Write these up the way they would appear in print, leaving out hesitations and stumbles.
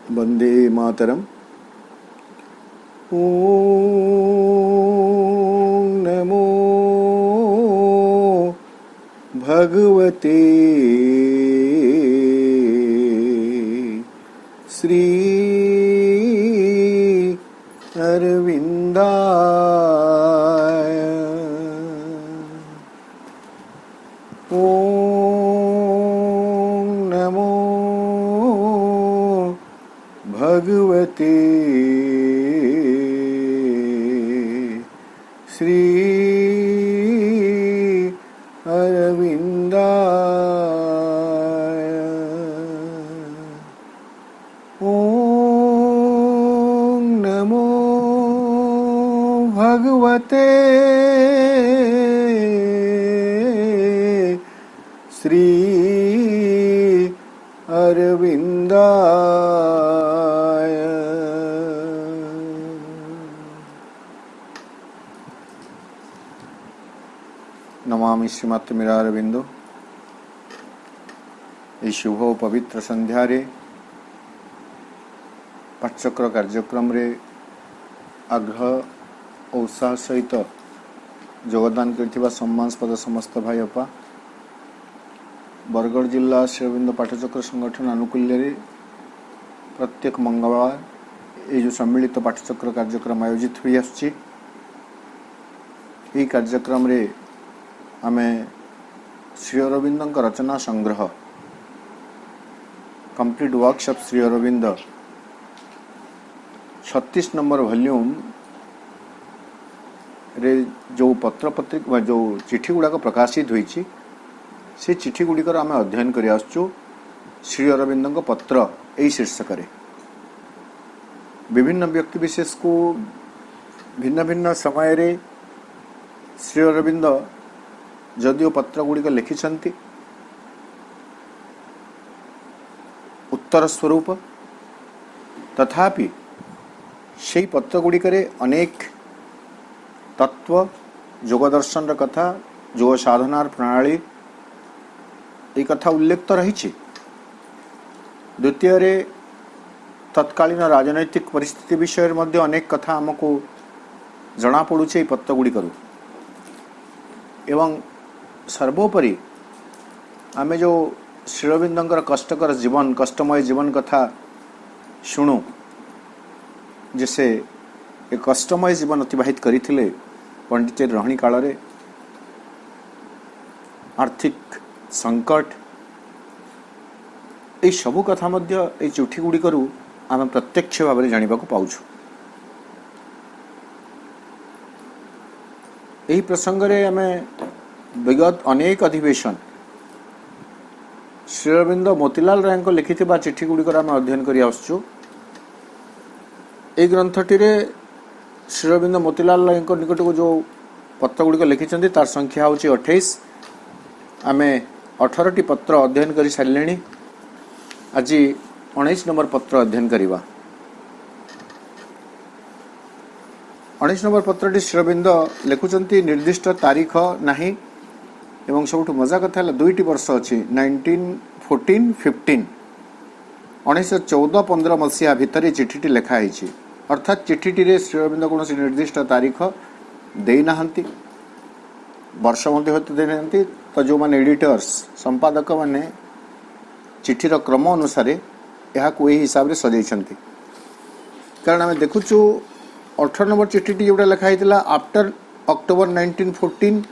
वंदे मातरम। ओम नमो भगवते श्री अरविंदाय। ओम नमो भगवते श्री अरविंदाय। ओम नमो भगवते श्री अरविंदाय। नमामि श्रीमत्मिरारविंदो। ये शुभ पवित्र संध्यारे पाठचक्र कार्यक्रम रे आग्रह और उत्साह सहित योगदान करथिबा सम्मानस्पद समस्त भाई अपा बरगढ़ जिला श्री अरविंद पाठचक्र संगठन आनुकूल्य प्रत्येक मंगलवार ये जो सम्मिलित पाठचक्र कार्यक्रम आयोजित हुई आसुची। यही कार्यक्रम रे आमे श्री अरविंद रचना संग्रह complete works of Shri Aurobindo 36 number volume रे जो पत्र पत्रिका जो चिठी गुड़ाक प्रकाशित होई से चिठी गुड़िकर आम अध्ययन कर श्री अरविंद पत्र यही शीर्षक विभिन्न व्यक्ति विशेष को भिन्न भिन्न समय रे श्री अरविंद जदिओ पत्र गुड़िक लिखिछन्ति उत्तर स्वरूप, तथापि से पत्र गुड़िकरे अनेक तत्व योग दर्शन कथा योग साधनार प्रणाली ये कथा उल्लेख तो रही। द्वितीय रे तत्कालीन राजनैतिक परिस्थिति विषय मध्य अनेक कथा आमको जना पड़ुचे पत्र गुड़िकरू। एवं सर्वोपरि आमे जो श्री अरविंदर कष्टकर जीवन कष्टमय जीवन कथा शुणु जैसे एक कष्टमय जीवन अतिबाहित करथिले पंडित रहणी काल रे आर्थिक संकट ये सबू कथा मध्य ये चिठी गुड़िकरू आम प्रत्यक्ष भाव में जाना पाउछु। यही प्रसंग रे आम विगत अनेक अधिवेशन श्री अरविंद मोतीलाल राय को लिखि चिठी गुड़िकर आम अध्ययन कर आसुचु। ए ग्रंथटी रे श्री अरविंद मोतीलाल राय निकट को जो पत्र गुड़िक लिखिं तार संख्या हूँ 28। आम 18टी पत्र अध्ययन कर सारे। आज 19 नंबर पत्र अध्ययन करवा। 19 नंबर पत्रटी श्री अरविंद लिखुंट निर्दिष्ट तारीख नहीं एवं सब मजा कथा है दुईटी वर्ष अच्छी 1914-15 1914-15 मसीहा भितर चिठीटी लिखाई। अर्थात चिठीटी रे श्री अरविंद कौन निर्दिष्ट तारीख देना वर्ष देना। तो जो मैंने एडिटर्स संपादक मैंने चिठीर क्रम अनुसार यह हिसाब से सजाई। कारण आम देखुचु 18 नंबर चिठीटी जोटा लिखाई आफ्टर अक्टोबर 1914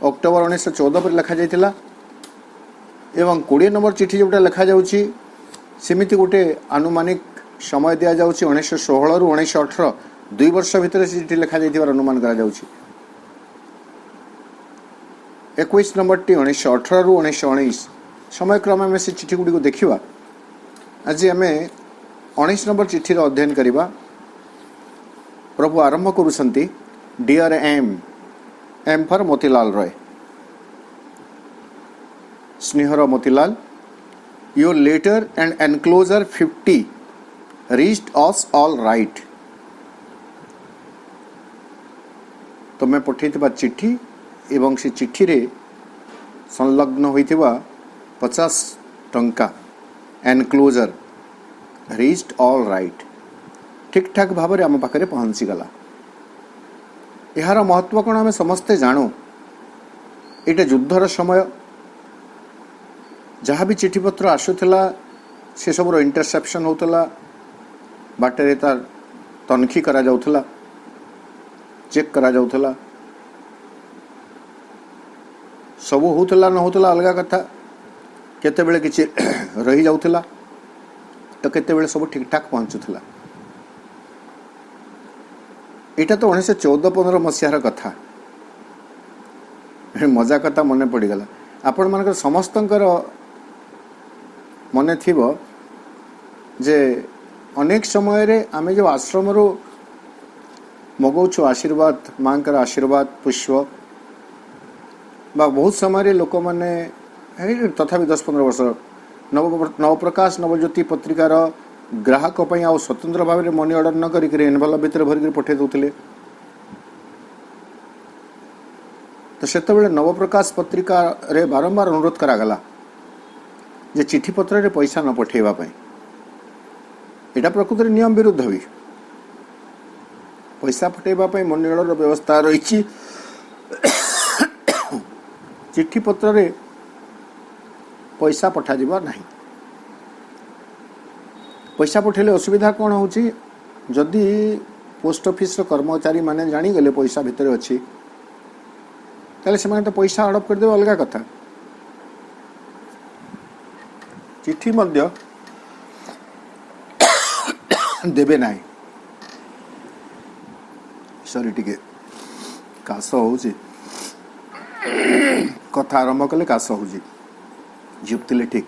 अक्टोबर 1914 पर लिखा जाइथिला। एवं 20 नंबर चिठी जोटा लिखा जाउची सेमिति गोटे आनुमानिक समय दिया जाउची 1916 रु 1918 2 वर्ष भितर चिठी लिखा जाइथिबार अनुमान करा जाउची। 21 नंबर टी 1918 रु 1919 समय क्रम में से चिठी गुड़ी को देखिबा। आज आम 19 नंबर चिठी अध्ययन करिबा। प्रभु आरंभ करुछंती dear M for Motilal Roy. स्नेहर Motilal, your letter and enclosure 50 reached us all right. तो मैं पठेइथिबा चिट्ठी एवं से चिट्ठी रे संलग्न होइथिबा 50 टंका एनक्लोजर रीच्ड ऑल राइट ठीक ठाक भाव में आम पाखे पहुँची गला। यार महत्व कौन आम समस्ते जानू ये युद्धर समय जहाँ भी चिठी पत्र आसूला से सब इंटरसेप्शन होता बाटे तार तनखी करा जाउथला चेक करा जाउथला सब होतला न होतला अलग कथा केते बेले किछि रही जाउथला तो केते बेले सब ठीक ठाक पहुँचुला। एटा तो 1914-15 मसीहार कथा मजा कथा मन पड़गला। आपण मानकर समस्तंकर मन थिबो जे अनेक समय रे आमे जो आश्रम रो मगौछु आशीर्वाद मांकर आशीर्वाद पुष्प बा बहुत समय लोक मैंने तथापि 10-15 वर्ष नवप्रकाश नवज्योति पत्रिकार ग्राहक आ स्वतंत्र भाव में मनी ऑर्डर न करी एनवेलप भितर भरिक पठे दौले। तो से नवप्रकाश पत्रिका रे बारंबार अनुरोध करागला जे चिठी पत्र रे पैसा न पठेवा पाई। एटा प्रकृत नियम विरुद्ध भी पैसा पठेवा पाई मनी ऑर्डर व्यवस्था रही। चिठी पत्र रे पैसा पठा जीवा नहीं। पैसा पठेले असुविधा कौन होची जदि पोस्ट ऑफिस कर्मचारी माने जानी गले पैसा भितर अच्छी ताले से तो पैसा हड़प कर देवे अलग कथा। चिठी मध्य देवे ना सॉरी टिके काश होची कथा आरंभ कले काश होची झुपतिले ठीक।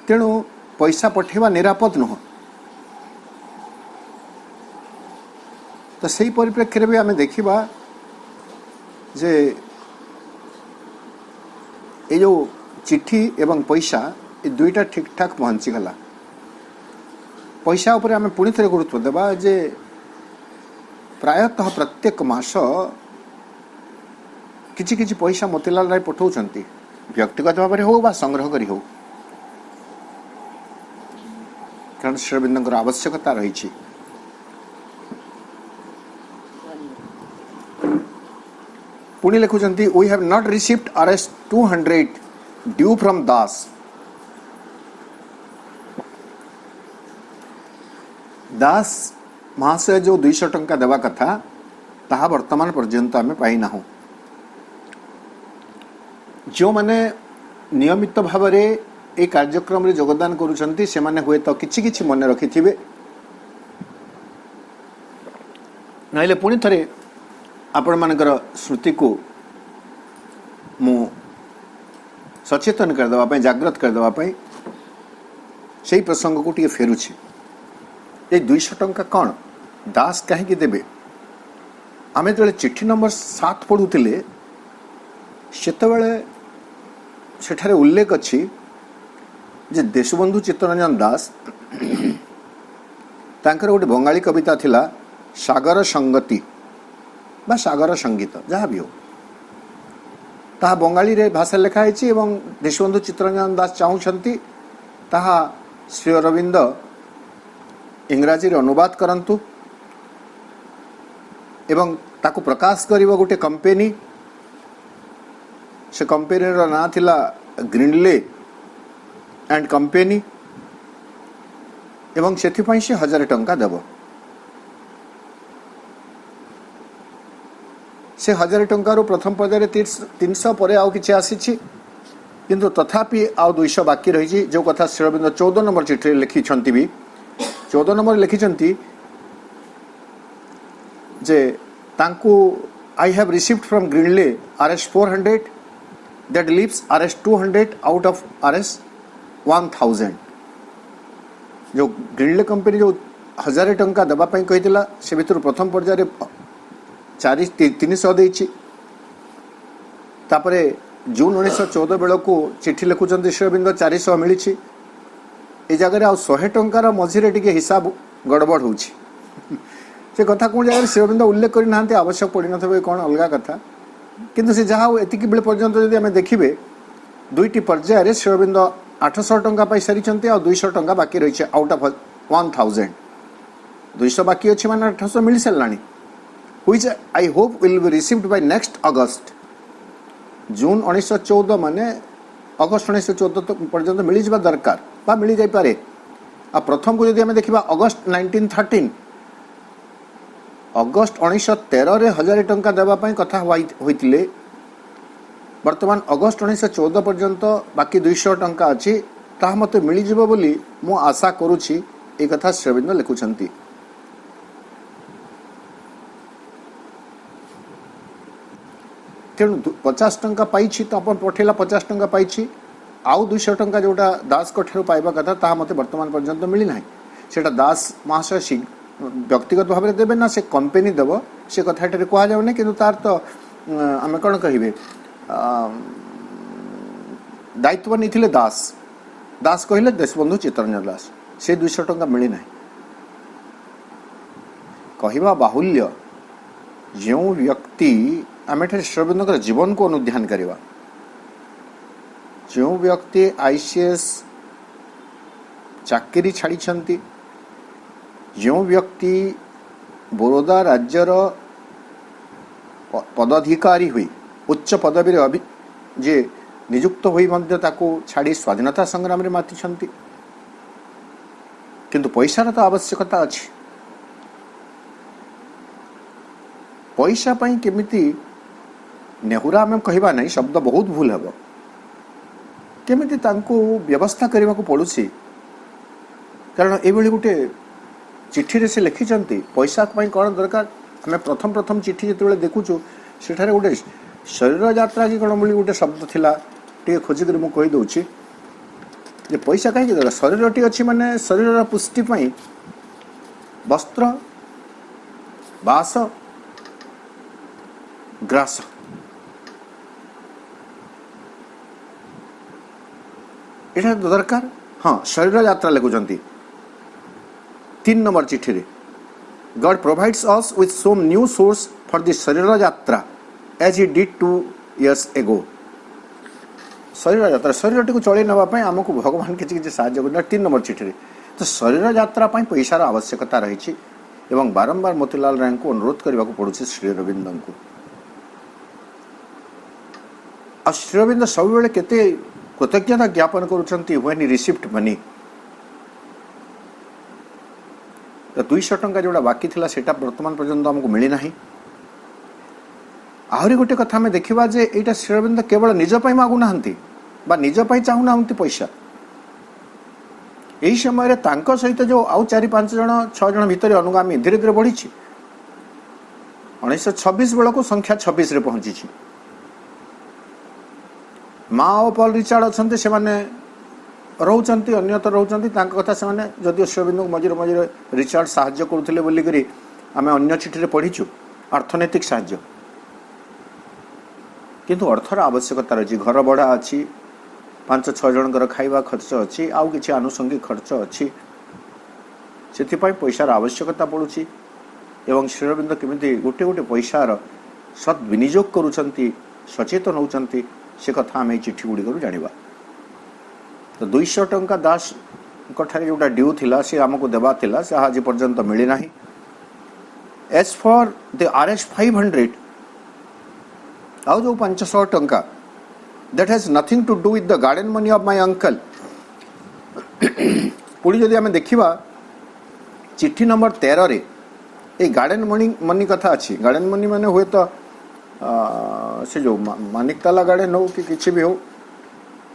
तेणु पैसा पठेवा निरापद नुह। तो सही परिप्रेक्षी भी आम देखा जे ये जो चिट्ठी एवं पैसा ये दुईटा ठीक ठाक पहुँची गला। पैसा उपर आम पुणी थे गुरुत्व देवा जे प्रायतः प्रत्येक मास किछि किछि पैसा मोतीलाल राय पठाउछंती व्यक्तिगत भाव में हो बा संग्रह करी हो कारण श्रीअरविंदर आवश्यकता रही। पुणी लिखुचंती we have not received RS 200 due from Das. Das महाशय जो 200 टंका देवा कथा ताहा वर्तमान पर्यंत आमे पाई नाहु। जो माने नियमित भाव में ए कार्यक्रम रे योगदान करूछंती से माने हुए तो किछि किछि मन रखी थिबे नाइले पुणी थरे आपण मानकर स्मृति को मु सचेतन कर देवा पई जागृत कर देवा पई सेही प्रसंग को टिके फेरुछि। ए 200 टंका कौन दास कहीं देवे आमे जो चिट्ठी नंबर 7 पढ़ुले सेतबेले सेठारे उल्लेख अच्छी जे देशबंधु चित्तरंजन दास तांकर गोटे बंगाली कविता थिला सागर संगति बा सागर संगीत जहाँ भी हो ताहा बंगाली रे भाषा लिखाई एवं देशबंधु चित्तरंजन दास चाहूँगी ताहा श्री अरविंद इंग्राजी रे अनुवाद करंतु एवं ताकू प्रकाश करिवो गोटे कंपनी से कंपनी रो ना थिला ग्रिंडले एंड कंपनी एवं सेथिपाई से 1000 टंका देव से 1000 टंकार प्रथम पर्यायर 300 पर आउ किछि आसीछि किंतु तथापि आउ 200 बाकी रही जो कथा श्रीअरविंद 14 नंबर चिठी लिखी भी 14 नंबर लिखी जे तांकू I have received from Grindlay RS 400 that leaves RS 200 out of RS 1000। जो ग्रिंडले कंपनी जो 1000 टंका देवाई कही से भर प्रथम पर्यायर 300 देछि तापरे जून 1914 बेल को चिठी लिखुचंती श्रीअरविंद 400 मिली ए जगह आ 100 टंकार मझे टिके हिसाब गड़बड़ हो से कथा कौन जगह श्रीअरविंद उल्लेख करना आवश्यक पड़ न कौन अलग कथा किंतु से जहाँ एतिक बेले पर्यंत जदि आम देखिए दुईटी पर्यायर श्रीअरविंद 800 टंका पाई सारी आ 200 टंका बाकी रही आउट ऑफ 1000 200 बाकी अच्छे मैंने 800 मिल सारा which I hope will be received by next August June 1914 माने अगस्त 1914 तक पर्यंत मिल जा दरकार बा मिल जाई पारे आ प्रथम को जदि हमें देखा अगस्त 1913 अगस्त 1913 रे 1000 टंका देवाई कथा होइतिले वर्तमान अगस्त 1914 पर्यंत बाकी 200 टंका अच्छी ता मत मिल जिवो बोली मु आशा करूछि ए कथा श्री अरविंद लिखुछंती। तेणु 50 टंका पाई तो अपन पठेला 50 टंका पाई आउ 200 टंका जोटा दास ठार पाइबा कथा ता मत वर्तमान पर्यंत मिली ना सेटा दास महाशय व्यक्तिगत भाव में देवे ना से कंपनी देव से कथा कह जाऊनी कि तार तो आम कौन कहे दायित्व नहीं दास दास कहले देशबंधु चित्तरंजन दास से 200 टंका मिली ना कहवा बाहुल्य जो व्यक्ति आम श्री अरविंद जीवन को अनुध्यान करवा जो व्यक्ति आईसीएस चाकरी छाड़ी जो व्यक्ति बरोदा राज्यर पदाधिकारी हुई उच्च पदवी जे नियुक्त हुई छाड़ी स्वाधीनता संग्राम में माति किंतु पैसार तो आवश्यकता अच्छी पैसा पाई केमिति नेहुरा आम कहवा नहीं शब्द बहुत भूल हे केमिति तांको व्यवस्था करने को पड़ुसी कारण ये गोटे चिठी रे से लिखिंट पैसा कौन दरकार आम प्रथम प्रथम चिठी जो देखुचु सेठारे गोटे शरीर यात्रा कि कौन बोली गोटे शब्द थिला टे खोजिक मुझे कहीदे जे पैसा कहीं दरकार शरीर टी अच्छी माने शरीर पुष्टि वस्त्र बास ग्रास ये दरकार हाँ शरीर यात्रा लिखुंट 3 नंबर चिठी रे God provides us with some new source for the शरीर यात्रा as he did 2 years ago शरीर यात्रा शरीर टी को चले नापी आमको भगवान किसी साहय कर 3 नंबर चिठी रे तो शरीर यात्रा पैसार आवश्यकता रही एवं बारंबार मोतीलाल राय को अनुरोध करने को पड़ुछि श्री अरविंद को आ श्री अरविंद सब बेले केते कृतज्ञता ज्ञापन करुछंती व्हेन ही रिसीव्ड मनी 200 टंका जोड़ा बाकी थिला सेटा वर्तमान पर्यंत हमको मिली ना आहरी गोटे कथा आम देखा जे यहाँ श्री अरविंद केवल निजपाई मागुना बा निजपाई चाहूना पैसा यही समय तांको सहित जो आउ 4-5 जन 6 जन भितर अनुगामी धीरे धीरे बढ़ी 1926 बेल को संख्या 26 रे पहुंची माँ और पॉल रिचार्ड अच्छा से रोचंती अन्यतर रोचंती कथा से जदिव श्री अरविंद को मझे मझे रिचार्ड साहाय्य करुले बोलिकी आम अन्य चिठी पढ़ीचु अर्थनैतिक साहाय्य किंतु अर्थर आवश्यकता रही घर भड़ा अच्छी 5-6 जनकर खाइबा खर्च अच्छी आउ किसी आनुषंगिक खर्च अच्छी से पैसार आवश्यकता पड़ुछि एवं श्री अरविंद केमिति गोटे गोटे पैसार सद्विनियोग करुछंती सचेतन होउछंती से कथा आम चिठी गुड़िक जाना तो 200 टंका दास जोटा ड्यू थिला से आमको देवा थिला से आज पर्यंत मिली ना एज फॉर द RS 500 आउ जो 500 टंका that has nothing to do with the garden money of my uncle पुणी जदि आम देखा चिट्ठी नंबर 13 रे ए गार्डन मनी कथा अच्छी गार्डन मनी माने हुए तो से जो मानिकताला गार्डन हो कि किसी भी हो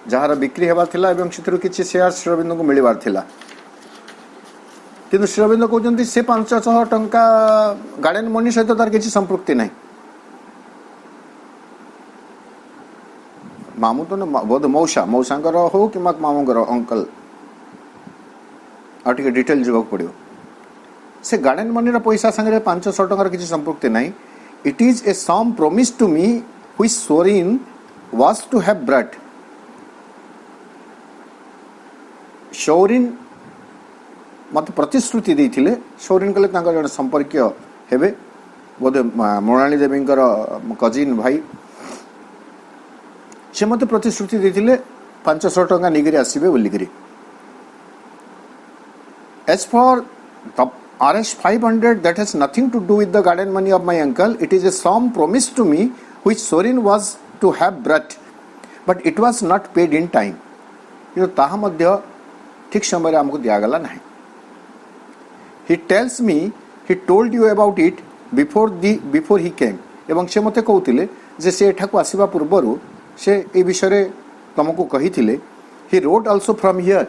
जार बिक्री होगा किसी शेयर श्री अरविंद को मिलवार थिला किंतु श्री अरविंद कहते से 500 टंका गार्डन मनी सहित तार किसी संपृक्ति नहीं मामू तो बोध मौसा मौसांकर हो कि मामूंकर अंकल आगे डिटेल जावाक पड़ो से गार्डन मनी पैसा सांगे 500 टंकार किसी संपृक्ति नहीं it is a sum promise to me which Saurin was to have brought Saurin मत प्रतिश्रुति देते शौरिन कले जन संपर्क हेबे बोधे मृणाली देवी कजिन भाई से मत प्रतिश्रुति देते 500 टंका निकरी आसबे बोलिकी as for the RS 500 that has nothing to do with the garden money of my uncle. It is a sum promised to me which Sorin was to have brought but it was not paid in time. You ताहा मध्य ठीक समय आमको दियागला नहीं. He tells me he told you about it before he came. एवं से मते कहउतिले जे से एठाको आसीबा पूर्वरु से ए विषय तुमको कहिथिले. He wrote also from here.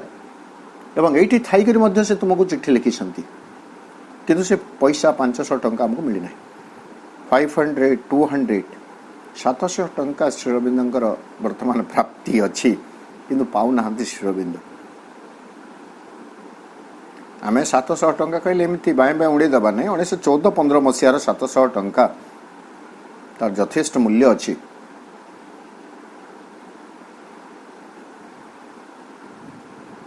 एवं एठी थाई करी मध्य से तुमको चिट्ठी लिखिसंती. किंतु से पैसा 500 टंका हमको मिली नहीं. 500 200 700 टंका श्रीअरविंदर वर्तमान प्राप्ति अच्छी किंतु पाऊ ना श्रीअरविंद. आम 700 टंका कहले एमती बाएं बाएं उड़े दबा नहीं. 1914-15 मसीहार 700 टंका तार यथेष्ट मूल्य अच्छी.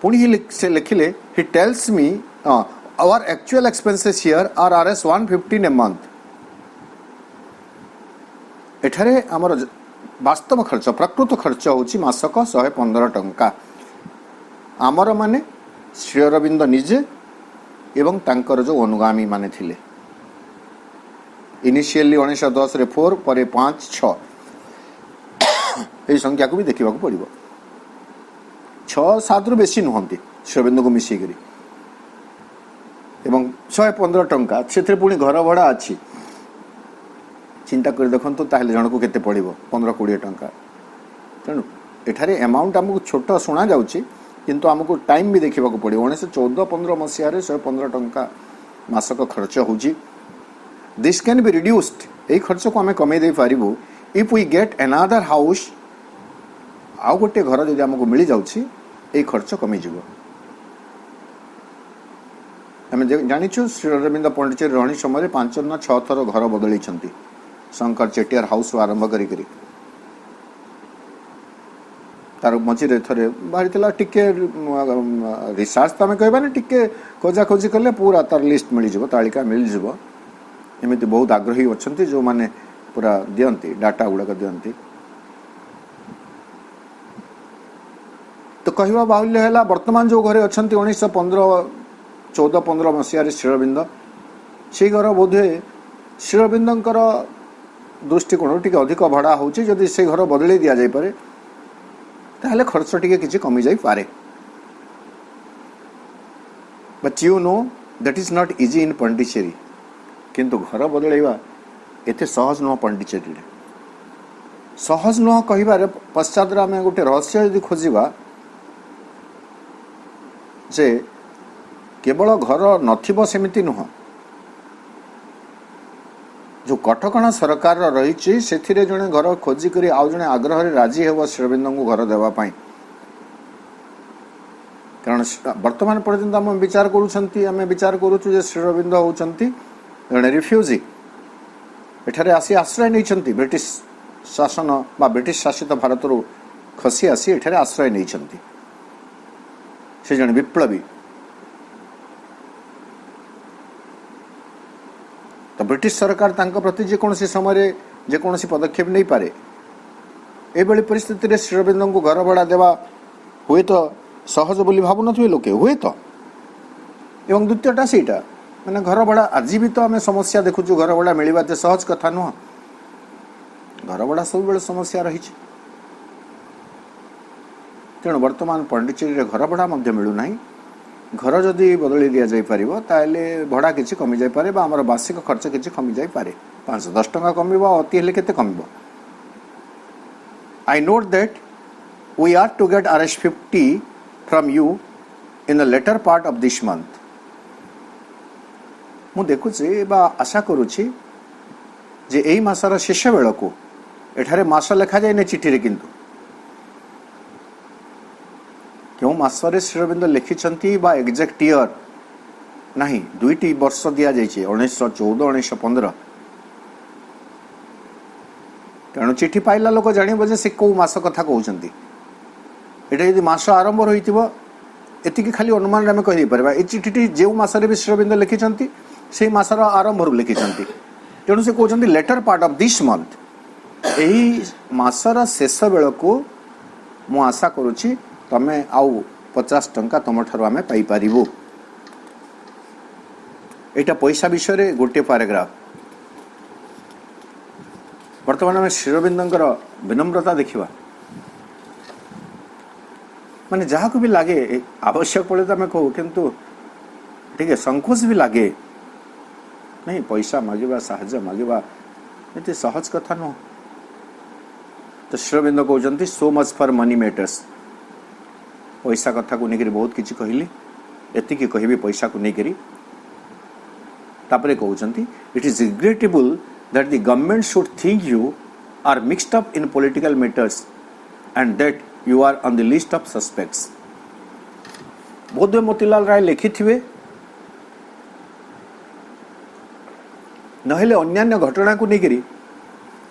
पुणी से लिखिले he tells me our actual expenses here are RS 115 a month. एठारे आमर वास्तव खर्च प्रकृत खर्च होची मासक 115 टंका. आमर माने श्री अरविंद निजे एवं तांकर जो अनुगामी माने थिले. इनिशियली 1910 रे 4 परे 5 6 एई संख्या को भी देखिबा को पड़िबो. 6 7 रु बेसी नहंती श्री अरविंद को मिसी करी एवं 115 टंका से पुणी घर भड़ा अच्छी. चिंता कर देखो ताहले जन को केते पड़िबो 15-20 टंका. तेणु एठारे अमाउंट आमको छोट शुणा जाउची किंतु आमको टाइम भी देखा पड़ो. 1914-15 मसीह 115 टंका मासक खर्च होची. This can be reduced. यही खर्च को आम कमे दे पारिबु if we get another house. आउ गोटे घर जदि आमको मिल जाउची एई खर्च कमी जिवो. आम जानिछु श्री अरविंद पंडिचेरी रहणी समय 5 ना 6 थर घर बदली. शंकर चेटियार हाउस आरंभ करी तार मझे थे बाहरी टिके रिसर्च तो आम कहबानी टिके खोजा खोजी कले पूरा तार लिस्ट मिल जाव तालिका मिल जाव. एमती बहुत आग्रही अच्छा जो मैंने पूरा दियंती डाटा गुड़ाक दियंती. तो कहवा बाहुल्य है वर्तमान जो घरे अच्छा 1914 मसीह श्रीअरविंद से घर बोधे श्रीअरविंदर दृष्टिकोण टी अधिक भड़ा होची. जदि से घर बदल दि जापे ताहले खर्च टी किसी कमी जाई पारे. But you know that is not easy in Pondicherry. किंतु घर बदलैवा एते सहज नुह. पंडिचेरी सहज नुह कहिबार पश्चात आम गोटे रहस्य यदि खोजिबा जे केवल घर नथिबो सेमिति नुह. जो कटकणा सरकार रही से जड़े घर खोजिक आउ जड़े आग्रह राजी हे श्रीअरविंद को घर देवाई. कारण वर्तमान पर्यंत आम विचार करुचे श्रीअरविंद होती जड़े रिफ्यूजी. एठारे आसी आश्रय नहीं ब्रिटिश शासन बा ब्रिटिश शासित भारत रू खसी आसी एठारे आश्रय नहीं. से जड़े विप्लवी. तो ब्रिटिश सरकार तांका प्रति जेकोसी समय जेकोसी पदक्षेप नहीं पारे. एभली परिस्थिति श्रीअरविंद को घर भड़ा देवा हुए तो सहज बोली भावु नथिबे लोके हुए तो. एवं द्वितीयटा सेटा माने घर भड़ा आज भी तो आम समस्या देखुचु. घर भड़ा मिलवा सहज कथा नुह. घर भड़ा सब बेले समस्या रही. तेणु वर्तमान पंडिचेरी घर भड़ा मिलूना. घर जदि बदली दि जापर ताले भड़ा किसी कमी जापे आमर बार्षिक खर्च किसी कमी जापे. 5-10 टंका कम अति हेल्ले केते कम. I note that we are to get RS 50 from you in the latter part of this month. मु देखुची बा आशा करुची जे एई मासर शेष बेल को एठारे मास लेखा जाए चिठी. किंतु क्यों मासरे श्रीअरविंद लिखिं बा एक्जेक्ट ईयर नहीं. 2 वर्ष दि जाइए 1914-1915. तेणु चिठी पाइला लोक जान से कौ मास कथा कहते. ये यदि मास आरंभ रही एति खाली अनुमान आम कहीपर. ये चिठी जो मसरे भी श्रीअरविंद लिखिं से मासर आरंभ लिखिं. तेणु से कहते letter part of this month. यही मासर शेष बेल को मु आशा करुच्ची तमें आउ 50 टंका तुम ठार आम पाइपरू। यहाँ पैसा विषय गोटे पैराग्राफ। बर्तमान आम श्रीअरविंदर विनम्रता देखा माने जहाँ को भी लगे आवश्यक पड़े तो आम कहू किंतु ठीक है संकोच भी लगे नहीं पैसा मागिबा साहाय्य मागिबा ये सहज कथा नुह। तो श्रीअरविंद कहते so much for money matters. पैसा कथा को लेकर बहुत किसी कहली एतिकी कहबी पैसा को लेकर तापरे कहते it is regrettable that the government should think you are mixed up in political matters and that you are on the list of suspects. बोधवे मोतीलाल राय लिखि थे नहले अन्यान्य घटना को लेकर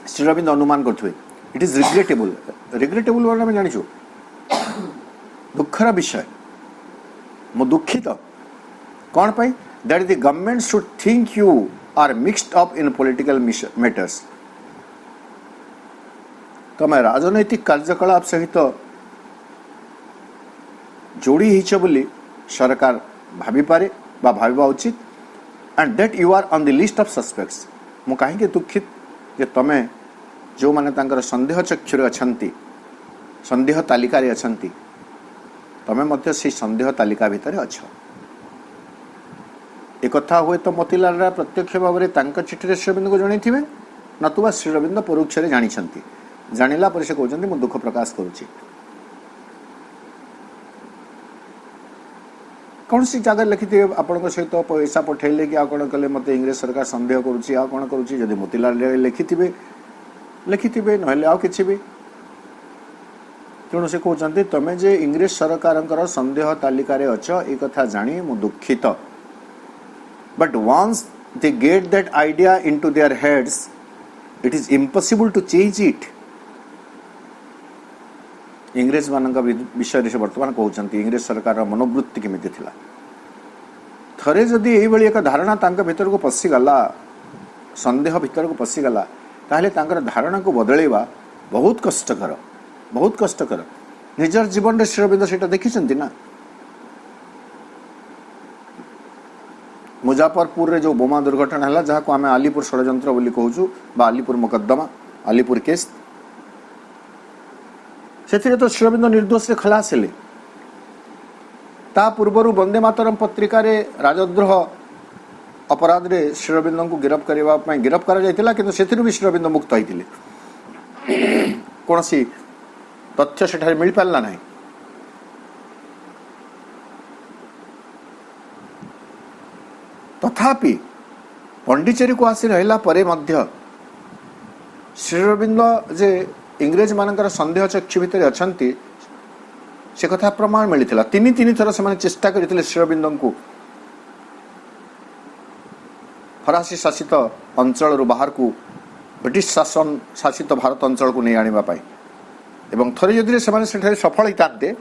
श्रीअरविंद अनुमान करेंगे इट इज रिग्रेटेबल। रिग्रेटेबल वाला आम जाचु दुखर विषय मु दुखित कौन पाई that the government should think you are mixed up in political matters. तमें राजनैतिक कार्यकलाप सहित जोड़ी होइछ बोली सरकार भाभी पारे बा भाविबा उचित and that you are on the list of suspects. मु कहीं दुखित जे तमें जो माने तांकर संदेह चक्षुरे अछंती संदेह तालिका रे अछंती तमें मध्य से संदेह तालिका भितर अछ। एक कथा हुए तो मोतीलाल राय प्रत्यक्ष भाव में चिठी श्रीअरविंद को जन थे नतुबा श्रीअरविंद परोक्ष जानी जानिला पर से कहते मु दुख प्रकाश करुच्ची। कौन सी जगह लिखि थे आपण सहित पैसा पठेले कि कौन कले मत इंग्रेज सरकार संदेह करुच्ची आ कौन करुच्ची जदि मोतीलाल राय लिखिथे ना आउ कि भी तेणु से कहते तमें जे इंग्रेज सरकार संदेह तालिका अच एक कथा जानी मु दुखित but once they get that idea into their heads it is impossible to change it. इंग्रेज मान विषय से बर्तमान कहते इंग्रेज सरकार मनोवृत्ति केमिति थिला थरे जदि यही एक धारणा तांका भीतर को पशिगला संदेह भीतर को पशिगला ताहले तांकर धारणा को बदलैबा बहुत कष्टकर निजर जीवन रे श्रीअरविंद सेटा देखिछन्ति ना। मुजफ्फरपुर रे जो बोमा दुर्घटना है जहाँ को आम आलीपुर षड्यंत्र बोली कहूँ बा आलीपुर मुकदमा आलीपुर केस से तो श्रीअरविंद निर्दोष खलास हेले। ता पूर्वर वंदे मातरम पत्रिका रे राजद्रोह अपराध रे श्रीअरविंद को गिरफ करा जायतिला किंतु सेथिरु भी श्रीअरविंद मुक्त होइतिले कौन सी तथ्य सेठारे मिल पारला नहीं। तथापि पंडिचेरी को आसी रहिला परे मध्य श्रीअरविंद जे इंग्रेज मानकर संदेह चक्षु भितर अछंती से कथा प्रमाण मिलता। तीन थर से चेष्टा करते श्रीअरविंद को फरासी शासित अंचल बाहर को ब्रिटिश शासन शासित भारत अंचल को नहीं आने एवं थरे जदि से सफल होते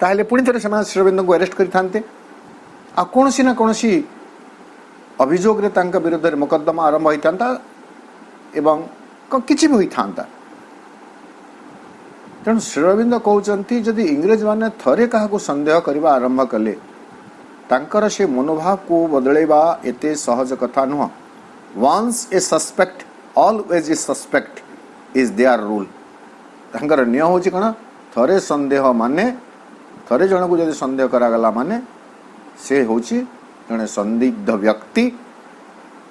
ताहले पुणी थे श्रीअरविंद को अरेस्ट करते आ कौन सी ना कौन सी अभियोग विरुद्ध मुकदमा आरंभ होता एवं किसी भी होता। तेणु श्रीअरविंद कहते जदि इंग्रेज माने थरे क्या संदेह करने आरंभ कले तांकर से मनोभाव को बदलैबा एते सहज कथा नुह। Once a suspect always a suspect is their rule. तांकर नियम होची कौन थरे संदेह माने थरे जन को जदि संदेह करागला माने से होची जने संदिग्ध व्यक्ति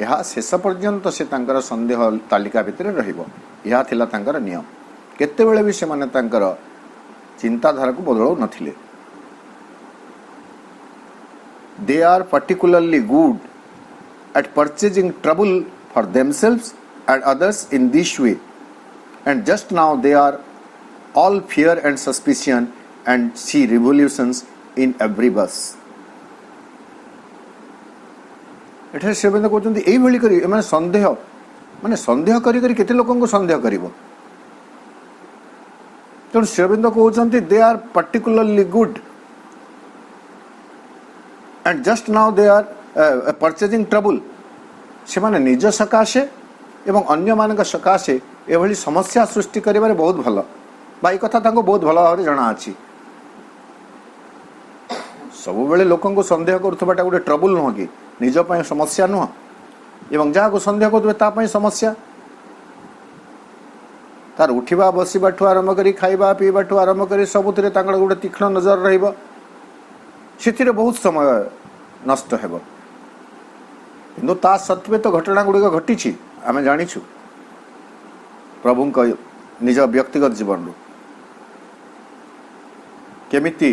यह शेष पर्यंत से तांकर संदेह तालिका भितर रहिबो। यह थिला तांकर नियम। केते बेले भी से माने तांकर चिंताधारा को बदलाउ नथिले। They are particularly good at purchasing trouble for themselves and others in this way, and just now they are all fear and suspicion and see revolutions in every bus. एठारे श्रीअरविंद कहते यही करी माने संदेह माने संदेह करी करी केते लोकन को संदेह करिवो। तेणु श्रीअरविंद कहते they are particularly good and just now they are purchasing trouble. से माने निज सकाशे एवं अन्य मान सकाशे एभली समस्या सृष्टि करिबारे बहुत भल बाई कथा तांको बहुत भल भाव जना अछि सब बेले लोकन को संदेह करुथबाटा गोटे ट्रबल नुह कि निज पई समस्या नुह एवं जहाँ को संदेह करुवे ता पई समस्या तार उठिबा बसिबा ठू आरंभ करी खाइबा पीबा ठू आरंभ करी सबुथिरे तांकर गोटे तीक्ष्ण नजर रहिबो सेथिरे बहुत समय नष्ट हेबो किंतु ता सत्वे तो घटना गुड़िक घटी आम जानीछु प्रभु निज व्यक्तिगत जीवन रू केमिति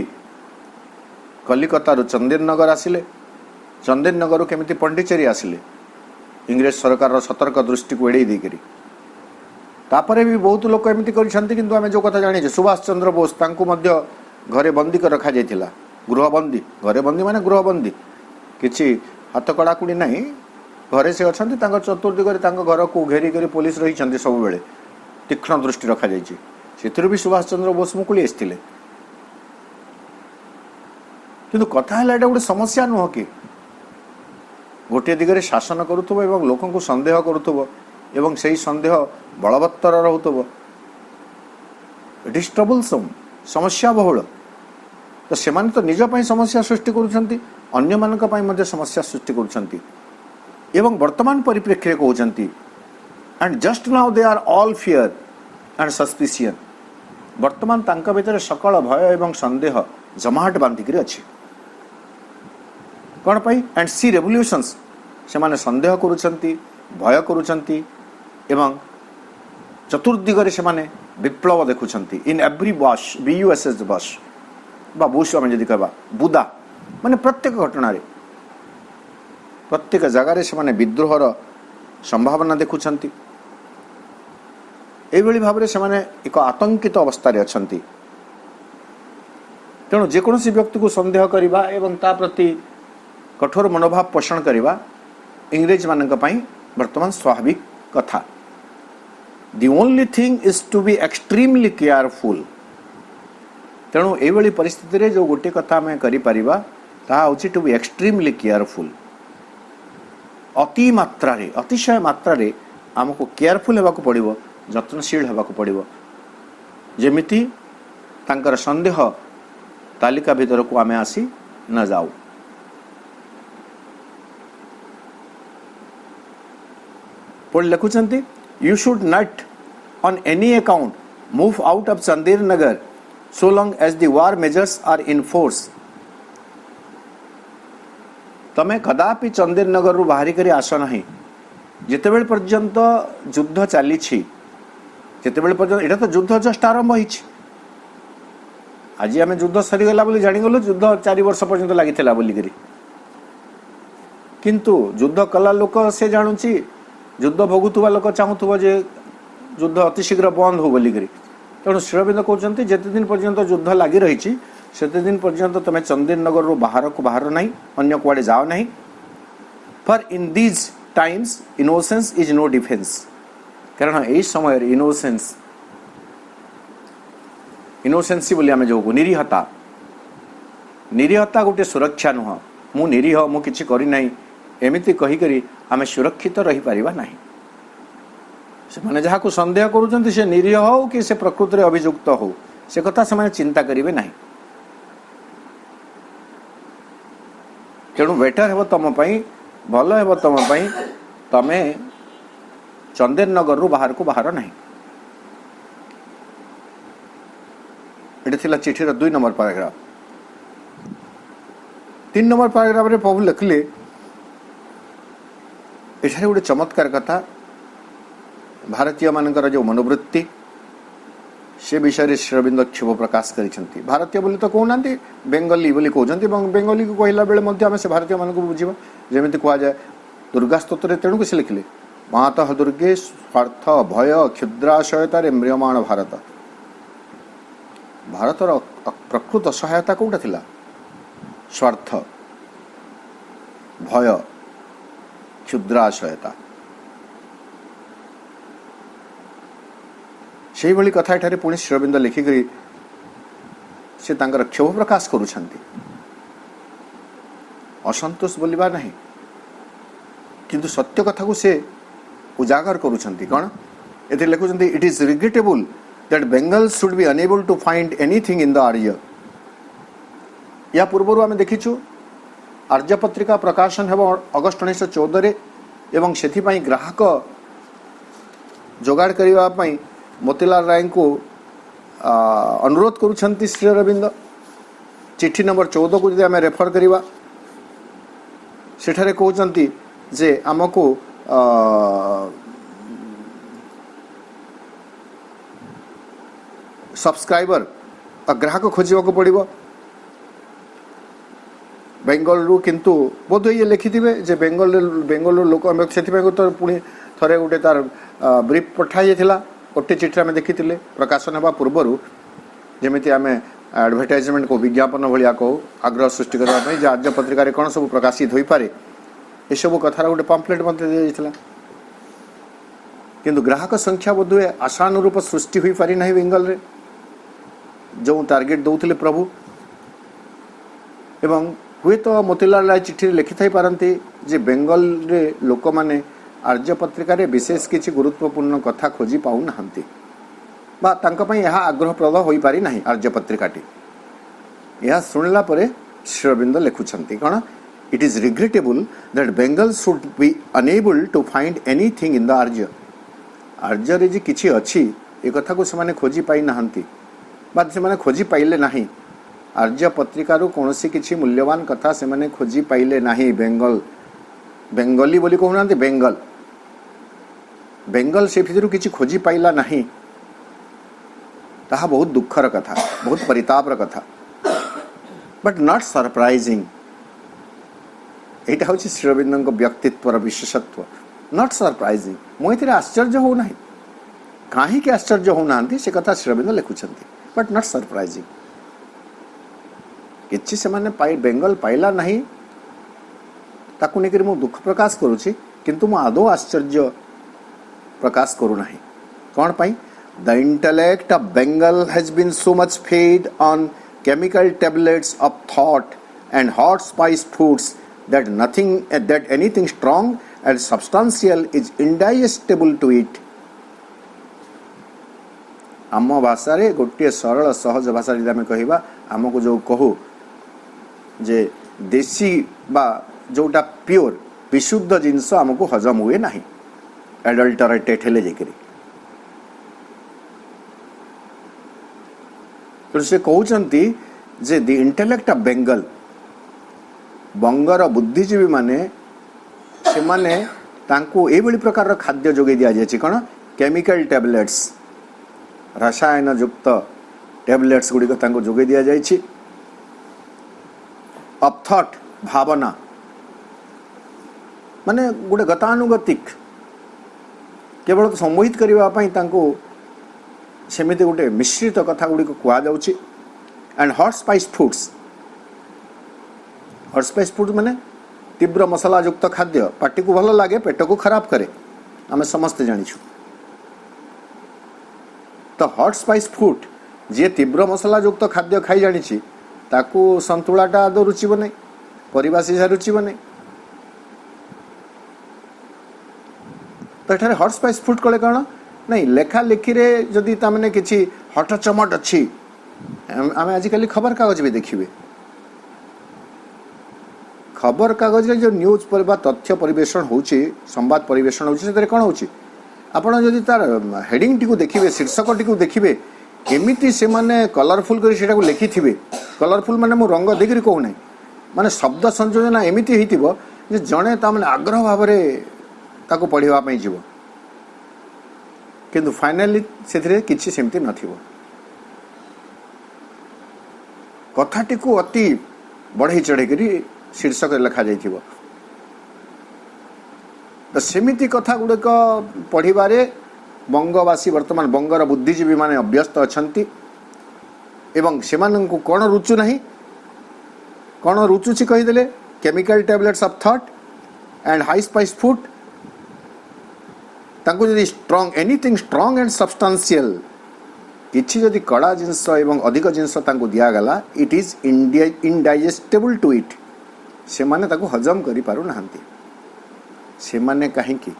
कलिकतारू चंदेरनगर आसिले चंदेरनगर केमिति पंडिचेरी आसिले इंग्रेज सरकार सतर्क दृष्टि को एड़े देकरी तापरे भी बहुत लोक एमती करछंती किंतु आमे जो कथा जानी सुभाष चंद्र बोस तांको मध्य घरे बंदी कर रखा जाइथिला गृहबंदी घरे बंदी माने गृहबंदी किछि हाथ कड़ाकुड़ी नहीं घरे से अच्छा चतुर्दिगरे घर को घेरी कर पुलिस रही सब बेले तीक्ष्ण दृष्टि रखा जाइए से भी सुभाष चंद्र बोस मुकुली आसते किंतु कथा है गोटे समस्या नुह कि गोटे दिगरे शासन करुथबो एवं लोकन को संदेह करुथबो एवं सही संदेह बलवत्तर रहउथबो इट इज ट्रबलसम समस्या बहुल तो सेमाने तो निज पई समस्या सृष्टि करुछंती अन्य मानक पई मध्ये समस्या सृष्टि करुछंती एवं वर्तमान परिप्रेक्षी कहते and just now they are all fear and suspicion वर्तमान तांका भितर सकल भय एवं संदेह जमाहट बांधिक अच्छी कौन पाई एंड सी रेवोल्यूशंस से माने संदेह करुछंती भय करुछंती एवं चतुर्दिगरे से माने विप्लव देखुछंती इन एवरी बस BUSS बस बा बुश आम जदि कहबा बुदा माने प्रत्येक घटना रे प्रत्येक जगार से विद्रोहर संभावना देखुछंती एभली भाव से एक आतंकित अवस्था अच्छा तेणु जेकोसी व्यक्ति को संदेह करवा एवं ता प्रति कठोर मनोभाव पोषण करवा इंग्रेज मानक पई वर्तमान स्वाभाविक कथा the only thing is to be extremely careful तेणु एभली परिस्थिति रे जो गोटे कथा आम करिपरिबा ता होछि टू बी एक्सट्रीमली केयरफुल अति मात्रा रे अतिशय मात्रा रे आमको केयरफुल हेबाकू पड़िबो जत्नशील हेबाकू पड़िबो जेमिति तांकर संदेह तालिका भीतर को आमे आसी न जाऊ पढ़ लिखुचंती you should not on any account move out of Chandernagore so long as the war measures are in force तमें कदापि चंदेर नगर रु बाहरी करी आस नहीं जितेबेले पर्यंत युद्ध चली जितेबेले पर्यंत एटा तो युद्ध जस्ट आरंभ होइछि आज आम युद्ध सरीगला बोली जानीगलु युद्ध 4 वर्ष पर्यंत लगी बोलिकी किंतु युद्ध कला लोक से जानुची युद्ध भोगुवा लोक चाहूब जे युद्ध अतिशीघ्र बंद हो बोलिकी तेणु श्रीअरविंद कहते जिते दिन पर्यंत युद्ध लगी रही सेते दिन पर्यंत तुम्हें चंदेर नगर रू बाहर को बाहर नहीं अन्य कुआडे जाओ नहीं for in these times innocence is no defence कारण यही समय इनोसेंसी बोली आम जो निरीहता निरीहता गोटे सुरक्षा नुह मु निरीह मु किछि करि नाही एमिति कहि करी आमे सुरक्षित रही परिबा नाही से माने जहा को संदेह करूचंती से निरीह हो कि से प्रकृति रे अभियुक्त हो से कथा से माने चिंता करिवे नाही तेणु बेटर हेबो तम पई भल हेबो तम पई तमे चंदेर नगर रु बाहर को बाहर नाही एटा थिला चिठीर 2 नंबर पैराग्राफ 3 नंबर पैराग्राफ रे प्रभु लिखले एठारे गोटे चमत्कार कथा भारतीय मानकर जो मनोवृत्ति से विषय श्रीअरविंद क्षोभ प्रकाश करिसेंती भारतीय बोली तो कहना बेंगली बोली कहते बेंगली को कहला बेले मध्य आम से भारतीय मान को बुझा जमी कह जाए दुर्गा स्तोत्र तेणुक से लिखिले मातः दुर्गे स्वार्थ भय क्षुद्राशयतार म्रियमाण भारत भारतर प्रकृत सहायता कौटा थिला स्वार्थ भय क्षुद्राशयता से भली कथा एठारे पुणी श्रीअरविंद लिखिकी से तांकर क्षोभ प्रकाश करुछंती असंतोष बोलिबा नहीं किंतु सत्य कथा को से उजागर करुछंती कौन एथे लिखुछंती it is regrettable that Bengals should be unable to find anything in the Arya. या पूर्व आम देखीचु आर्य पत्रिका प्रकाशन हेब अगस्ट 1914 एवं से ग्राहक जोगाड़ करने मोतीलाल राय को अनुरोध करुछंती श्री अरविंद चिट्ठी नंबर 14 को जब आम रेफर करवा सेठारे कहते जे आमको सब्सक्राइबर ग्राहक खोजा पड़ो बेंगल रु किंतु बोध ये लिखिथे जे बेंगल लोक से तो पुणी थे गोटे तार ब्रीफ पठाई गोटे चिठी आम देखी प्रकाशन होगा पूर्वर जमी आम एडवर्टाइजमेंट को विज्ञापन भाया कहू आग्रह सृष्टि करने आर्य पत्रिका कौन सब प्रकाशित हो पारे यू कथार गोटे पम्पलेट मत दिया किंतु ग्राहक संख्या बोध हुए आशानुरूप सृष्टि हो पारि ना बेंगल रे जो टार्गेट दौले प्रभु एवं हुए तो मोतीलाल राय चिठी लिखि थी पारती जे बेंगल रे लोक माने आर्य पत्रिका रे विशेष किसी गुरुत्वपूर्ण कथा खोजी पाऊ नाहंती बा तांका पई यह आग्रहप्रद हो पारि नाही आर्य पत्रिकाटी यह शुणिला परे श्री अरविंद लिखुछंती कौन it is regrettable that Bengal should be unable to find anything in the Arya Arya रे जे किछि अछि ए कथा को से खोजी पाई नाहंती बा से खोजी पाइले नाही आर्य पत्रिकार कौन किसी मूल्यवान कथा से मैंने खोजी पाइले नाही बेंगल बेंगली बोली कहूना बेंगल बेंगल से भितर किसी खोजी पाइला नाही ताहा बहुत दुखर कथा बहुत परितापर कथा बट नॉट सरप्राइजिंग यहाँ हूँ श्री अरविंद व्यक्तित्वर विशेषत्व नॉट सरप्राइजिंग मुझे आश्चर्य होना कहीं आश्चर्य होना से कथा श्री अरविंद लिखुंट बट नॉट सरप्राइजिंग किछि से माने बेंगल पाइला नहीं ताकू लेकर मु दुख प्रकाश करुछि किंतु मु आदौ आश्चर्य प्रकाश करू नाही कौन पाई the intellect of Bengal has been so much fed on chemical tablets of thought and hot spice foods that anything strong and substantial is indigestible to it. आम भाषा रे गोटे सरल सहज भाषा आम कहवा आमको जो कहू जे देसी बा जोटा प्योर विशुद्ध जिनस आमको हजम हुए ना एडल्टरेटेड हेले जेकरी तो से कहउचंती जे द इंटेलेक्ट ऑफ बेंगल बंगर बुद्धिजीवी माने से माने तांको एभली प्रकार खाद्य जोगे दिया जाय कौन केमिकल टैबलेट्स रसायन युक्त टैबलेट्स गुड़िक तांको जोगे दिया जाय ऑफ थॉट भावना माने गोटे गतानुगतिक केवल सम्मोहित करने तांको सेमिति गोटे मिश्रित कथा गुड़िक कह जाउछि and hot spice foods hot spice food माने तीव्र मसला युक्त खाद्य पार्टी को भल लगे पेट को खराब करे आम समस्ते जानिछु तो हॉट स्पाइस फूड जी तीव्र मसला युक्त खाद्य खाई जानी ताकू संतुलाटा आदौ रुचिब नहीं परिबा सीझा रुचिब नहीं तो ये हॉट स्पाइस फूड कले कौन नहीं लेखा लेखी रे जदि तामने किछि हट चमट अच्छी आम आजिकल खबर कागज भी देखिए खबर कागज रे जो न्यूज पर बा तथ्य परिवेषण होची संवाद परिवेषण होची से कौन होची आपण जदि तार हेडिंग टी को देखिबे शीर्षक टी को देखिबे एमिति से माने कलरफुल करी सेटा को लिखि थिबे कलरफुल माने मो रंग देखिरि कहू नै माने शब्द संयोजन एमिति हेतिबो जे जणे ता माने आग्रह भाव रे ताको पढिबा पई जीवो किंतु फाइनली सेथिरे किछि सेमति नथिबो कथाटी को अति बढ़ई चढ़े करी शीर्षक लिखा जाइथिबो तो सेमिति कथा गुड़िक पढ़िबारे बंगवासी वर्तमान बंगर बुद्धिजीवी माने अभ्यस्त अछंती एवं सेमानंकु कोन रुचु नहीं कोन रुचुछि कहिदेले chemical tablets of thought and high spice food तांको जदि strong anything strong and substantial किछि जदि कड़ा जिंस एवं अधिक जिंस तांको दिया गला it is indigestible to it से माने ताको हजम करि पारु नाहंती से माने काहे कि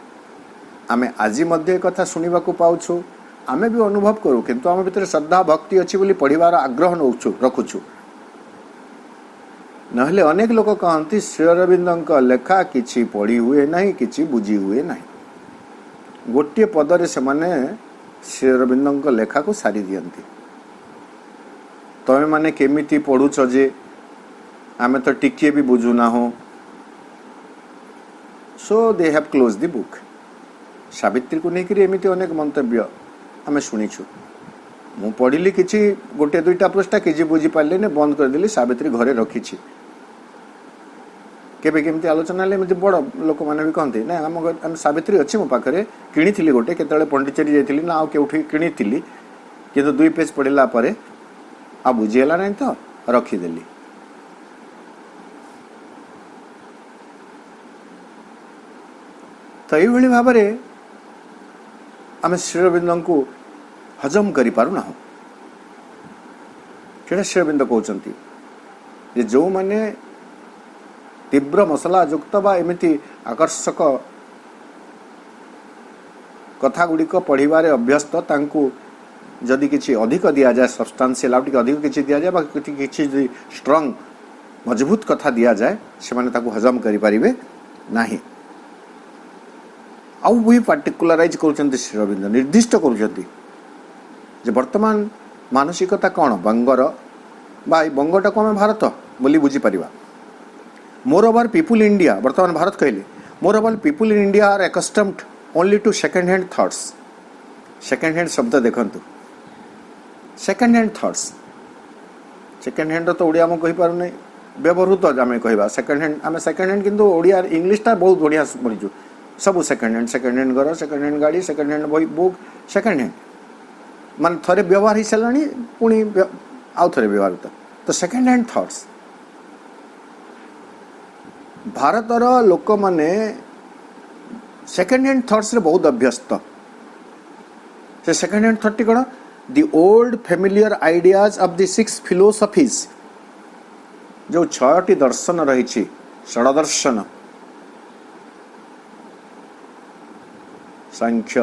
आमे आजि मध्ये कथा सुनिबा को पाउछु आमे भी अनुभव करूँ किंतु आम भितर श्रद्धा भक्ति अच्छी बोली पढ़िबार आग्रह नौछु रखुछु नहले अनेक लोक कहती श्री अरविंद लेखा किछि पढ़ी हुए नहीं किछि बुझी हुए नहीं गोटे पदरे से माने श्री अरविंद लेखा को सारी दियंती तमे माने केमिति पढ़ुछ जे आमे तो टिके भी बुझुना हो so they have close the book Savitri को लेकर एमती अनेक मंतव्य आम शुणीचु मु पढ़िली किसी गोटे दुईटा पृष्ठा किसी बुझी पारे बंद करदेली सावित्री घरे रखी केबे केमती आलोचना एमती बड़ लोक मैंने भी कहते ना आम सावित्री अच्छी मो पाखे किणी गोटे केतले पंडिचेरी जाइली ना आउठी किणी किंतु 2 पेज पढ़ला आ बुझीगला ना तो रखीदेली तो ये भाव में आम श्री अरविंद को हजम कर पारुना श्री अरविंद कहते जो माने तीव्र मसला युक्त बा एमती आकर्षक कथा गुड़िक पढ़ार अभ्यस्त तांकु जदि किसी अधिक दि जाए सब्सटेंशियल आउ अधिक किसी दि जाए किसी स्ट्रंग मजबूत कथा दि जाए से माने ताकु हजम करि परिबे नाही आउ भी पार्टिकुलराइज कर श्री अरविंद निर्दिष्ट कर वर्तमान मानसिकता कौन बंगर बा बंगटा को आम भारत बोली बुझीपर मोर ओवर पीपुल इंडिया वर्तमान भारत कहले moreover people in India are accustomed only to second hand thoughts second hand शब्द देखंतु second hand thoughts second hand तो ओडिया कहि पारु नै व्यवहृत आम कहवा सेकेंड हैंड आम सेकेंड हैंड किंतु ओडिया इंग्लिशटा बहुत बढ़िया पढ़ीचु सब सेकेंड हैंड घर सेकेंड हैंड गाड़ी सेकेंड हैंड बही बुक सेकेंड हैंड मान थरे व्यवहार ही सारे पुणी आउ थे व्यवहार तो सेकेंड हैंड थॉट्स भारतर लोक माने सेकेंड हैंड थॉट्स रे बहुत अभ्यस्त से सेकेंड हैंड थॉट कौन दि old familiar ideas of the 6 philosophies जो 6टी दर्शन रही षडदर्शन सांख्य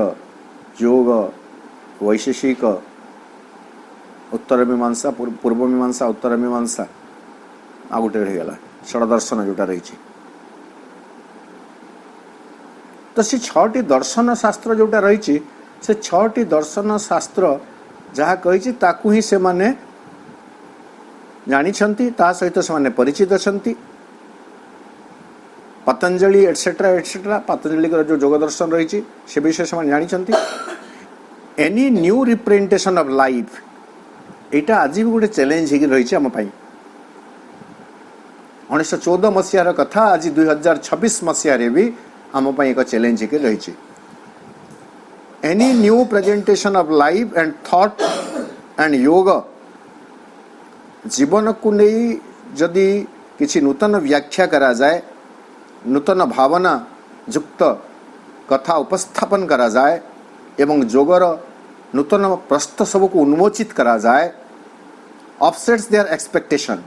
योग वैशेषिक उत्तर मीमांसा पूर्व मीमांसा उत्तर मीमांसा आ गोटे रहीगला षडदर्शन जोटा रही तो सी 6टी दर्शन शास्त्र जोटा रही से 6टी दर्शन शास्त्र जहाँ कही ताकू ही से माने जानी ता सहित से माने परिचित अच्छा पतंजलि एटसेट्रा एटसेट्रा पतंजलि जो योग दर्शन रही से विषय से जानी any new representation of life यहाँ आज भी गोटे चैलेंज हो रही आम 1914 मसीहार कथा आज 2026 मसीह भी आम एक चैलेंज हो रही any new presentation of life and thought and योग जीवन को नहीं जदि किसी नूतन व्याख्या करा जाए नूतन भावना युक्त कथा उपस्थापन करा जाए एवं योगर नूतन प्रश्न सब को उन्मोचित करा जाए अपसेट्स देयर एक्सपेक्टेशन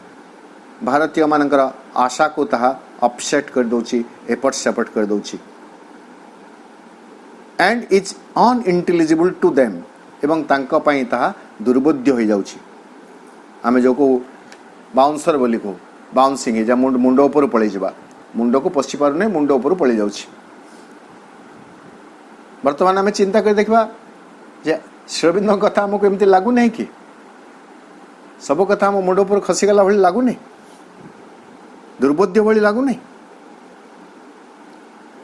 भारतीय मानकर आशा को ताहा अपसेट कर दोची एपट सेपट कर दोची and is unintelligible to them एवं तांको पई ताहा दुर्बोध्य हो जाउची आमे जो को बाउंसर बोली को बाउंसिंग जा मुंड ऊपर पळै जबा मुंड को पछी पार नै मुंड ऊपर पळै जाउची वर्तमान आमे चिंता कर देखबा जे श्री अरविंद कथा हमको एमती लागू नहीं कि सब कथा हम मुंड ऊपर खसीगला भली लागू नहीं दुर्बोध्य भली लागू नहीं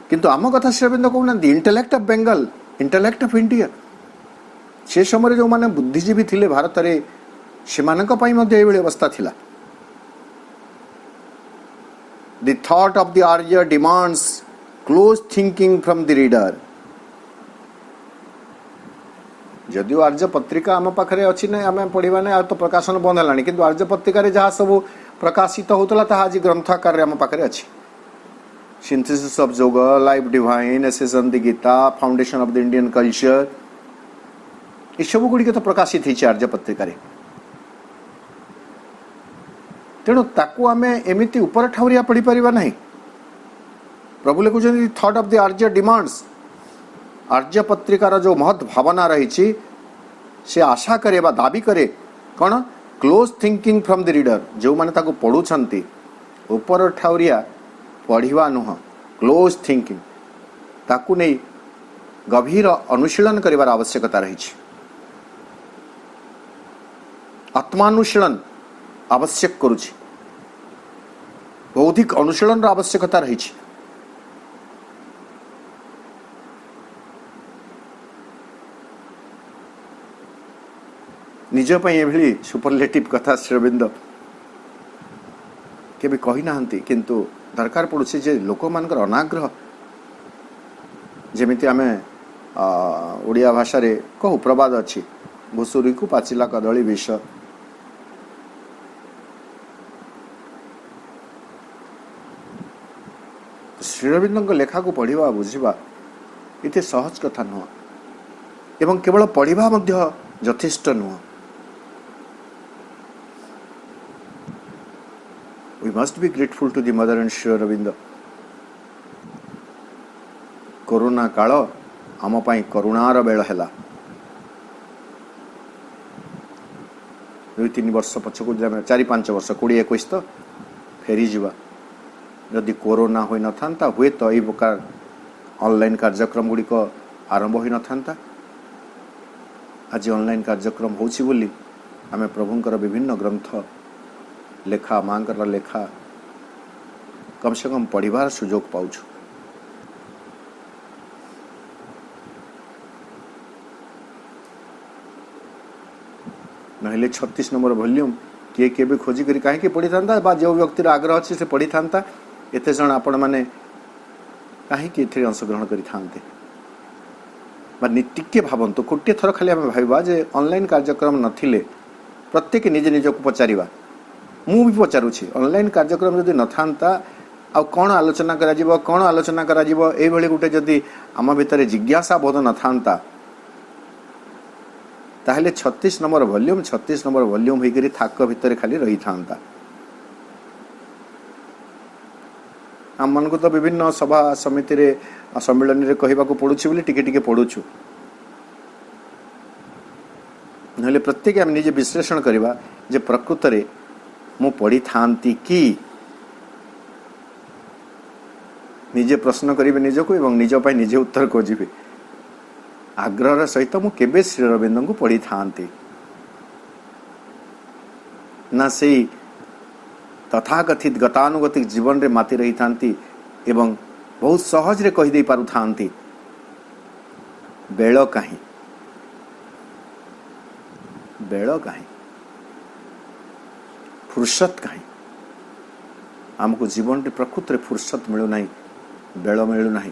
किंतु आम कथा श्री अरविंद कहना intellect of Bengal intellect of India से समय जो माने बुद्धिजीवी थिले भारत रे सेमानक पई मध्ये एभली अवस्था थिला the thought of the Arya demands close thinking from the reader जदिव आर्य पत्रिका आम पाखे अच्छी ना आम पढ़ा ना तो प्रकाशन बंद है कि आर्य पत्रिका जहाँ सब प्रकाशित होता है आज ग्रंथाकार आम पाखे अच्छी synthesis of Yoga life divine essays on the Gita foundation of the Indian culture ये सब गुड़िक तो प्रकाशित होती आर्य पत्रिका तेणु ताकू आम एमती ऊपर ठाउरिया पढ़ी पारिबा नहीं प्रभु लिखुଛନ୍ତି thought of the Arya demands Arya पत्रिकार जो महत् भावना रही से आशा करे बा दाबी करे कौन close thinking from the reader जो माने ताको पढ़ुछंती ऊपर ठाउरिया पढ़िवा नुह क्लोज थिंकिंग ताकू नहीं गभीर अनुशीलन करिवार आवश्यकता रही आत्मानुशीलन आवश्यक करुछि बौद्धिक अनुशीलन आवश्यकता रही निज एभली सुपरलेटिव कथा श्री अरविंद केबे कही नाहंती किंतु दरकार पड़ुछि जे लोक मानकर अनाग्रह जेमिति आमे ओडिया भाषा रे कहू प्रवाद अछि घुसुरी को पाचिला कदली विष श्री अरविंद लेखा को पढ़िबा बुझिबा इते सहज कथा नुह एवं केवल पढ़िबा मध्य यथेष्ट नुह We must be grateful to the mother and Sri Aurobindo. Corona काल आम पाई करुणार बेल है 2-3 वर्ष पछकू 4-5 वर्ष 20-21 तो फेरी जीवा जदि कोरोना हो न था हुए तो यही प्रकार ऑनलाइन कार्यक्रम गुड़िक आरंभ हो न था आज ऑनलाइन कार्यक्रम होछि बोली आमे प्रभुंकर विभिन्न ग्रंथ लेखा मांकर लेखा कम से कम पढ़िबार सुजोग पाउछु नहले 36 नंबर वॉल्यूम किए केबे खोजी करी काहे के पढ़ी थांता बा जो व्यक्तिर आग्रह अछि से पढ़ी थांता एते जण आपण माने काहे के एथे अंशग्रहण करी थांते बा निटिके भाबंतो कोटे थर खाली हम भाईबा जे ऑनलाइन कार्यक्रम नथिले प्रत्येक निज निज को पचारिबा मु भी पचारुछि ऑनलाइन कार्यक्रम जदि न थांता आ कोन आलोचना करा जीवो कोन आलोचना करा जीवो एई भली गुटे जदि आम भितरे जिज्ञासा बोध न थांता ताहले 36 नंबर वॉल्यूम होइकरी थाक भितरे खाली रही थांता हम मन को तो विभिन्न सभा समिति रे सम्मेलन रे कहिबा को पडुछि बोली टिके टिके पडुछु नहले प्रत्येक हम निजे विश्लेषण करबा जे प्रकृत रे मु पढ़ी थांती कि निजे प्रश्न करिबे निज को एवं निज पाई निजे उत्तर खोजिबे आग्रह सहित मु केबे श्री अरविंद को पढ़ी थांती ना से तथाकथित गतानुगतिक जीवन रे माती रही थांती एवं बहुत सहज रे कहि दे पारु थांती बेଳ काहे फुर्सत कहीं आमको जीवन रे प्रकृत रे फुर्सत मिलू नहीं बेल मिलू नहीं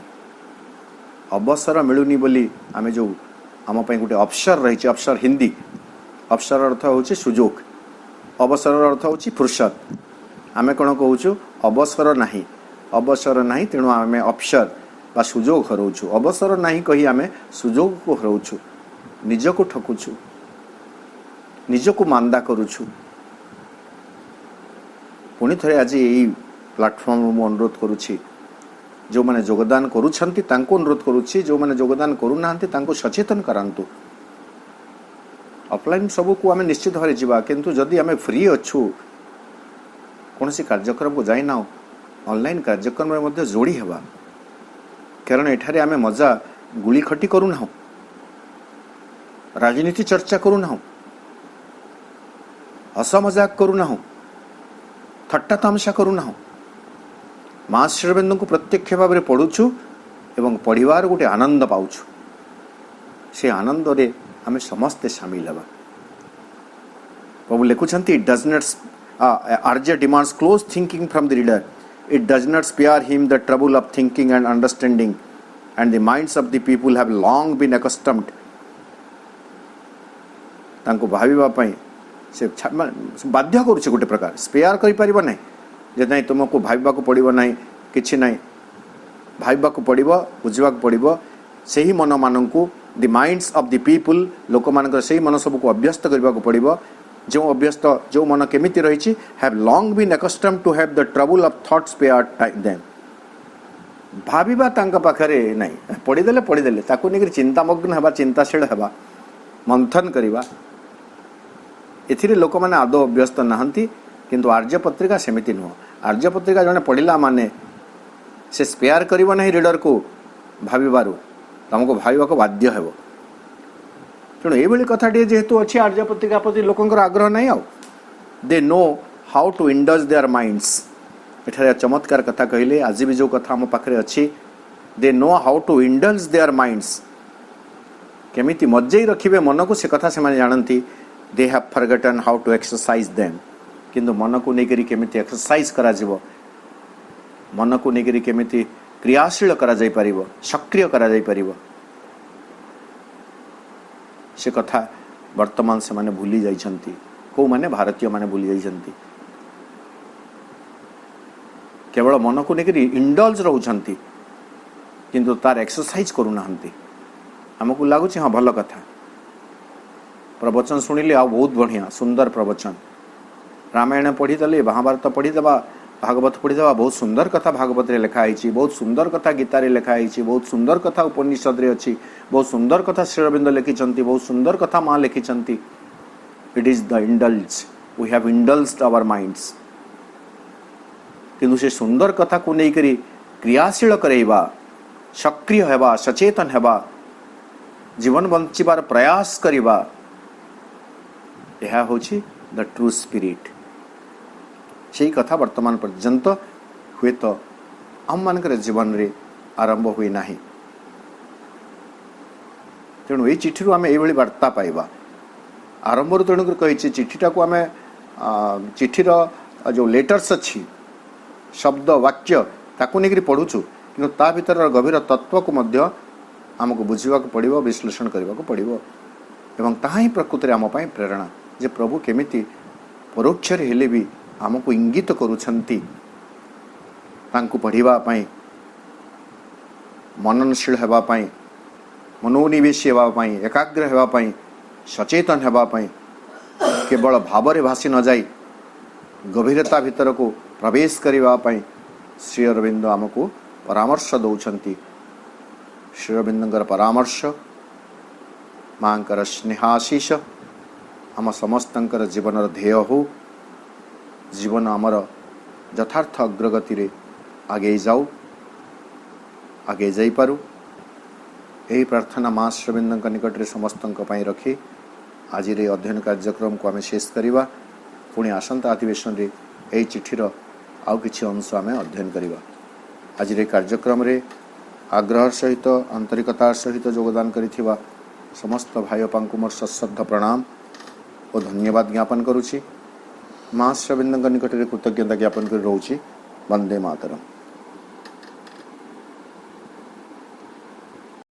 अवसर मिलूनी बोली आमे जो आम पाई गोटे अवसर रही अवसर हिंदी अवसर अर्थ होची सुजोग अवसर अर्थ होची फुर्सत आमे कोन कहूछु अवसर नाही तेणु आमे अवसर बा सुजोग हरौछु अवसर नाही कही आमे सुजोग को हरौछु निज को ठकुछु निज को मांदा करूछु पुणी थे आज यही प्लाटफर्म मु अनुरोध करुछि जो माने योगदान करूछंती तांको अनुरोध करुछि जो माने योगदान करू नाहंती तांको सचेतन करांतु ऑफलाइन सब को आमे निश्चित भारे जीवा किंतु जदि आमे फ्री अछु कोनसी कार्यक्रम को जाई ना ऑनलाइन कार्यक्रम में मध्य जोड़ी हेबा कारण एठारे आमे मजा गुली खटी करू ना राजनीति चर्चा करू ना हस मजाक करू ना थट्टा तमसा करू ना माँ श्री अरविंद को प्रत्यक्ष भाव में पढ़ुछु एवं पढ़िबार गोटे आनंद पाउछु से आनंद रे आमे समस्ते शामिल हेबा प्रभु लिखुछंती it does not Arya demands close thinking from the reader it does not spare him the trouble of thinking and understanding and the minds of the people have long been accustomed तांको भाबिबा पई से बाध्य करुचे गोटे प्रकार स्पेयर करि परिबो नै जे नहीं तुमको भाबा को पड़िबो नै किछि नै भाबा को पड़िबो बुझवा को पड़िबो सेही मन माननकु the minds of the people लोक मानकर सेही मन सब को अभ्यस्त करबा को पड़िबो जो अभ्यस्त जो मन केमिति रहिछि have long been accustomed to have the trouble of thought spare them भाबिबा तांका पाखरे नै पड़ी देले ताकू नेकर चिंतामग्न हेबा चिंताशील हेबा मंथन करवा एथिरे लोक मैंने आदौ अभ्यस्त नहांती किंतु आर्य पत्रिका सेमिति नुह। आर्य पत्रिका जने पढ़िला माने से स्पेयर करिवो नहीं रीडर को भाविबारु तुमको भाविबा को बाध्य हेबो। तेणु ये कथाटे जेहेतु अच्छी आर्य पत्रिका प्रति लोकंकर आग्रह नहीं आउ they know how to indulge their minds. एठारे चमत्कार कथा कहले आज भी जो कथा आम पाखरे अच्छी they know how to indulge their minds केमिति मज्जई रखिबे मन को से कथा से माने जानती। They have forgotten how to exercise them किंतु मन को लेकरी केमिति एक्सरसाइज करा जिवो मन को लेकरी केमिति क्रियाशील करा जाई परिबो सक्रिय करा जाई परिबो से कथा वर्तमान से माने भूली जाइछंती। को माने भारतीय माने भूली जाइछंती केवल मन को लेकरी इंडल्ज रहउछंती किंतु तार एक्सरसाइज करू नाहंती। हमको लागुच हाँ भल कथा प्रवचन शुणिले आ बहुत बढ़िया सुंदर प्रवचन रामायण पढ़ीदे महाभारत पढ़ीदबा भागवत पढ़ीदबा बहुत सुंदर कथा भागवत रे लिखाई बहुत सुंदर कथा गीता रे लिखाई बहुत सुंदर कथा उपनिषद रे अच्छी बहुत सुंदर कथा श्री अरविंद लिखिं बहुत सुंदर कथा माँ लिखिं। It is the indulge we have indulged our minds किंतु से सुंदर कथा को लेकर क्रियाशील करेबा सक्रिय हेबा सचेतन हेबा जीवन बंचिबार प्रयास करिबा यह होछि द ट्रू स्पिरिट। से कथा वर्तमान पर्यंत हुए तो आम मानकर जीवन रे आरंभ हुई नाही। तेणु ये चिठी आम ये वार्ता पाइबा आरंभ तेणुक कही चिठीटा को आम चिठीर जो लेटर्स अच्छी शब्द वाक्य ताकू नहीं पढ़ुचु कि ता भीतर गभीर तत्व को मध्य आमको बुझा पड़ो विश्लेषण करने को पड़ो एवं ताहा ही प्रकृति आम प्रेरणा जे प्रभु केमिति परोक्ष हेले भी आमको इंगित करुछंती तांको पढ़िबा पई मननशील हेबा पई मनोनिवेशी हेबा पई एकाग्र हेबा पई सचेतन हेबा पई केवल भावरे भासी न जाई गभीरता भीतर को प्रवेश करने पई श्री अरविंद आमको परामर्श दौरान। श्री अरविंदर परामर्श मांकर स्नेहाशीष आम समस्तंकर जीवन ध्येय हो जीवन आमर यथार्थ अग्रगति रे आगे जाऊ आगे जाई पारू यही प्रार्थना माँ श्री अरविंद निकट रे समस्तंक पई रखी आज रे अध्ययन कार्यक्रम को आम शेष करवा पुणी आसंता अधिवेशन रे यही चिठीर आउ किछि अंश आम अध्ययन करवा। आज रे कार्यक्रम रे आग्रह सहित आंतरिकतार सहित योगदान करिथिबा समस्त भाई बापा मोर सश्रद्ध प्रणाम और धन्यवाद ज्ञापन करुछि। माँ श्री अरविंद निकट रे कृतज्ञता ज्ञापन कर रोची। वंदे मातरम।